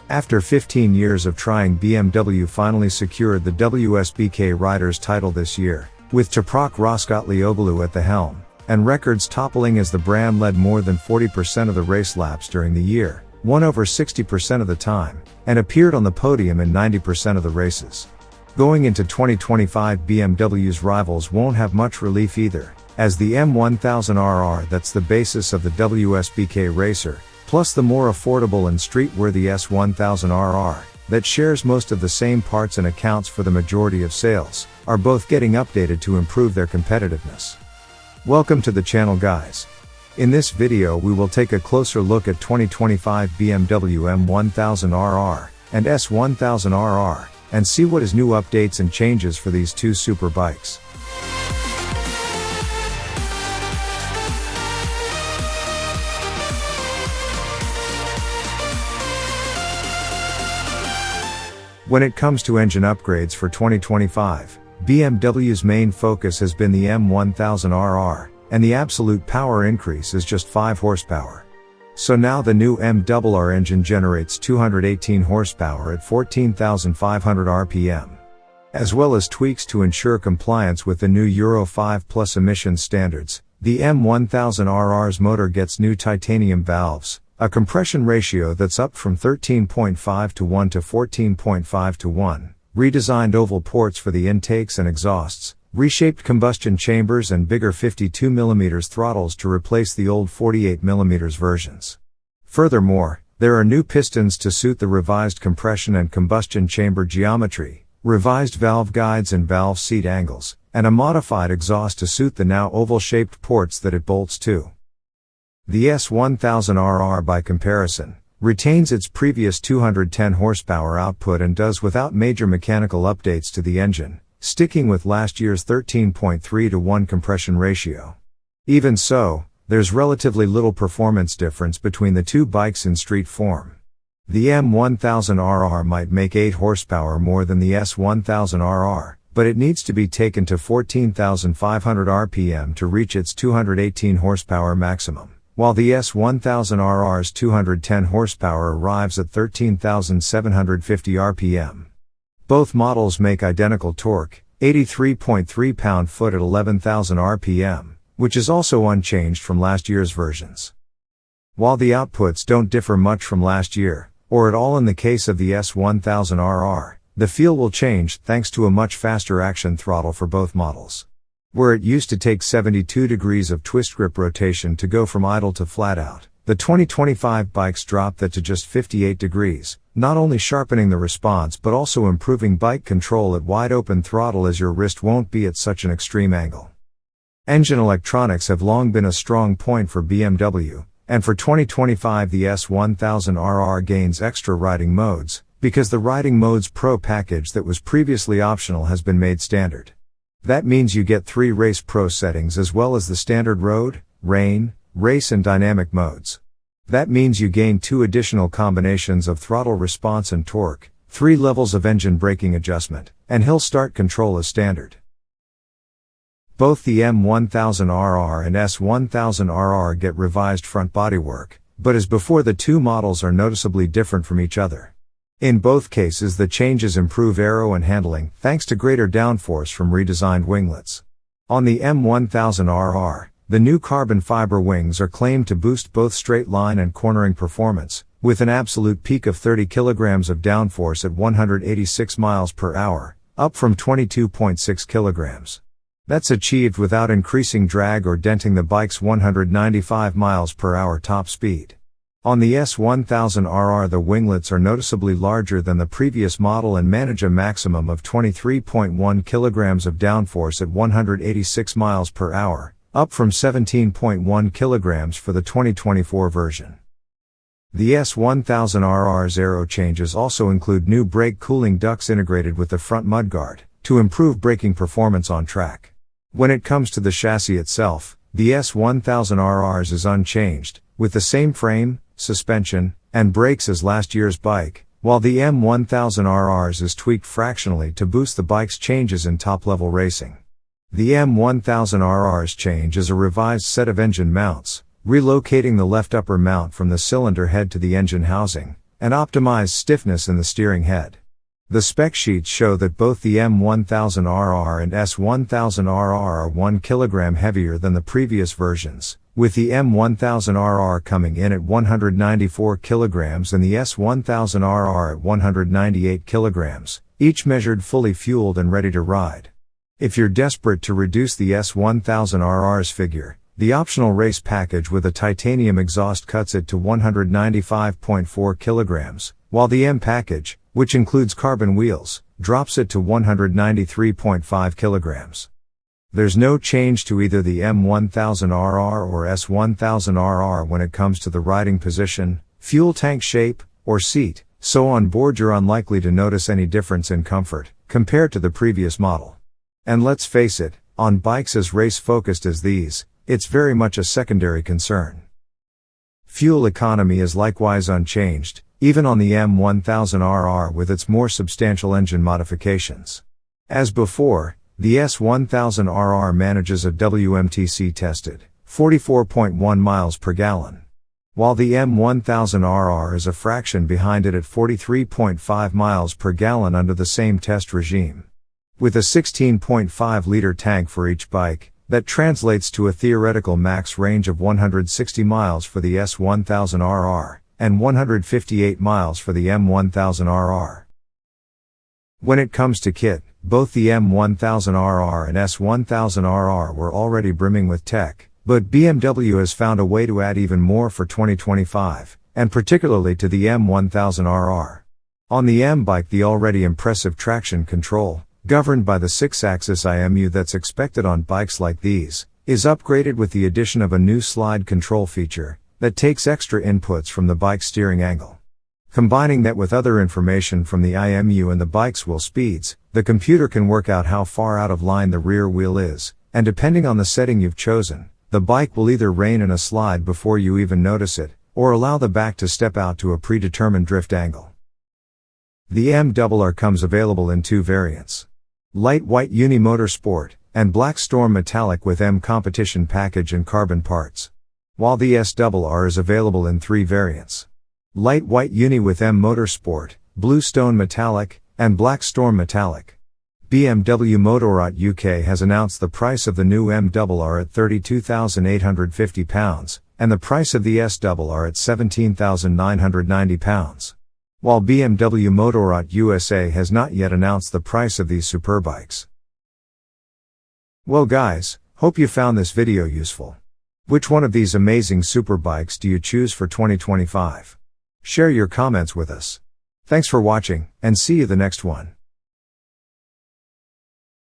After 15 years of trying, BMW finally secured the WSBK Riders title this year, with Toprak Razgatlioglu at the helm, and records toppling as the brand led more than 40% of the race laps during the year, won over 60% of the time, and appeared on the podium in 90% of the races. Going into 2025, BMW's rivals won't have much relief either, as the M1000RR, that's the basis of the WSBK racer, plus the more affordable and street-worthy S1000RR, that shares most of the same parts and accounts for the majority of sales, are both getting updated to improve their competitiveness. Welcome to the channel, guys. In this video we will take a closer look at 2025 BMW M1000RR and S1000RR, and see what is new updates and changes for these two super bikes. When it comes to engine upgrades for 2025, BMW's main focus has been the M1000RR, and the absolute power increase is just 5 horsepower. So now the new M1000RR engine generates 218 horsepower at 14,500 RPM. As well as tweaks to ensure compliance with the new Euro 5 Plus emission standards, the M1000RR's motor gets new titanium valves, a compression ratio that's up from 13.5 to 1 to 14.5 to 1, redesigned oval ports for the intakes and exhausts, reshaped combustion chambers, and bigger 52mm throttles to replace the old 48mm versions. Furthermore, there are new pistons to suit the revised compression and combustion chamber geometry, revised valve guides and valve seat angles, and a modified exhaust to suit the now oval-shaped ports that it bolts to. The S1000RR, by comparison, retains its previous 210 horsepower output and does without major mechanical updates to the engine, sticking with last year's 13.3 to 1 compression ratio. Even so, there's relatively little performance difference between the two bikes in street form. The M1000RR might make 8 horsepower more than the S1000RR, but it needs to be taken to 14,500 RPM to reach its 218 horsepower maximum, while the S1000RR's 210 horsepower arrives at 13,750 RPM. Both models make identical torque, 83.3 pound-foot at 11,000 RPM, which is also unchanged from last year's versions. While the outputs don't differ much from last year, or at all in the case of the S1000RR, the feel will change thanks to a much faster action throttle for both models. Where it used to take 72 degrees of twist grip rotation to go from idle to flat out, the 2025 bikes drop that to just 58 degrees, not only sharpening the response but also improving bike control at wide open throttle, as your wrist won't be at such an extreme angle. Engine electronics have long been a strong point for BMW, and for 2025 the S1000RR gains extra riding modes, because the Riding Modes Pro package that was previously optional has been made standard. That means you get 3 Race Pro settings as well as the standard road, rain, race and dynamic modes. That means you gain 2 additional combinations of throttle response and torque, 3 levels of engine braking adjustment, and hill start control as standard. Both the M1000RR and S1000RR get revised front bodywork, but as before, the two models are noticeably different from each other. In both cases the changes improve aero and handling thanks to greater downforce from redesigned winglets. On the M1000RR, the new carbon fiber wings are claimed to boost both straight line and cornering performance, with an absolute peak of 30 kg of downforce at 186 miles per hour, up from 22.6 kg. That's achieved without increasing drag or denting the bike's 195 miles per hour top speed. On the S1000RR the winglets are noticeably larger than the previous model and manage a maximum of 23.1 kg of downforce at 186 miles per hour, up from 17.1 kg for the 2024 version. The S1000RR's aero changes also include new brake cooling ducts integrated with the front mudguard, to improve braking performance on track. When it comes to the chassis itself, the S1000RR's is unchanged, with the same frame, suspension, and brakes as last year's bike, while the M1000RR's is tweaked fractionally to boost the bike's changes in top-level racing. The M1000RR's change is a revised set of engine mounts, relocating the left upper mount from the cylinder head to the engine housing, and optimize stiffness in the steering head. The spec sheets show that both the M1000RR and S1000RR are 1 kg heavier than the previous versions, with the M1000RR coming in at 194 kg and the S1000RR at 198 kg, each measured fully fueled and ready to ride. If you're desperate to reduce the S1000RR's figure, the optional race package with a titanium exhaust cuts it to 195.4 kg, while the M package, which includes carbon wheels, drops it to 193.5 kg. There's no change to either the M1000RR or S1000RR when it comes to the riding position, fuel tank shape, or seat, so on board you're unlikely to notice any difference in comfort, compared to the previous model. And let's face it, on bikes as race-focused as these, it's very much a secondary concern. Fuel economy is likewise unchanged, even on the M1000RR with its more substantial engine modifications. As before, the S1000RR manages a WMTC-tested 44.1 miles per gallon, while the M1000RR is a fraction behind it at 43.5 miles per gallon under the same test regime. With a 16.5-liter tank for each bike, that translates to a theoretical max range of 160 miles for the S1000RR, and 158 miles for the M1000RR. When it comes to kit, both the M1000RR and S1000RR were already brimming with tech, but BMW has found a way to add even more for 2025, and particularly to the M1000RR. On the M bike, the already impressive traction control, governed by the 6-axis IMU that's expected on bikes like these, is upgraded with the addition of a new slide control feature that takes extra inputs from the bike steering angle. Combining that with other information from the IMU and the bike's wheel speeds, the computer can work out how far out of line the rear wheel is, and depending on the setting you've chosen, the bike will either rein in a slide before you even notice it, or allow the back to step out to a predetermined drift angle. The M1000RR comes available in 2 variants: Light White Uni Motorsport, and Black Storm Metallic with M Competition package and carbon parts. While the S1000RR is available in 3 variants: Light White Uni with M Motorsport, Blue Stone Metallic, and Black Storm Metallic. BMW Motorrad UK has announced the price of the new M1000RR at £32,850, and the price of the S1000RR at £17,990. While BMW Motorrad USA has not yet announced the price of these superbikes. Well guys, hope you found this video useful. Which one of these amazing superbikes do you choose for 2025? Share your comments with us. Thanks for watching, and see you the next one.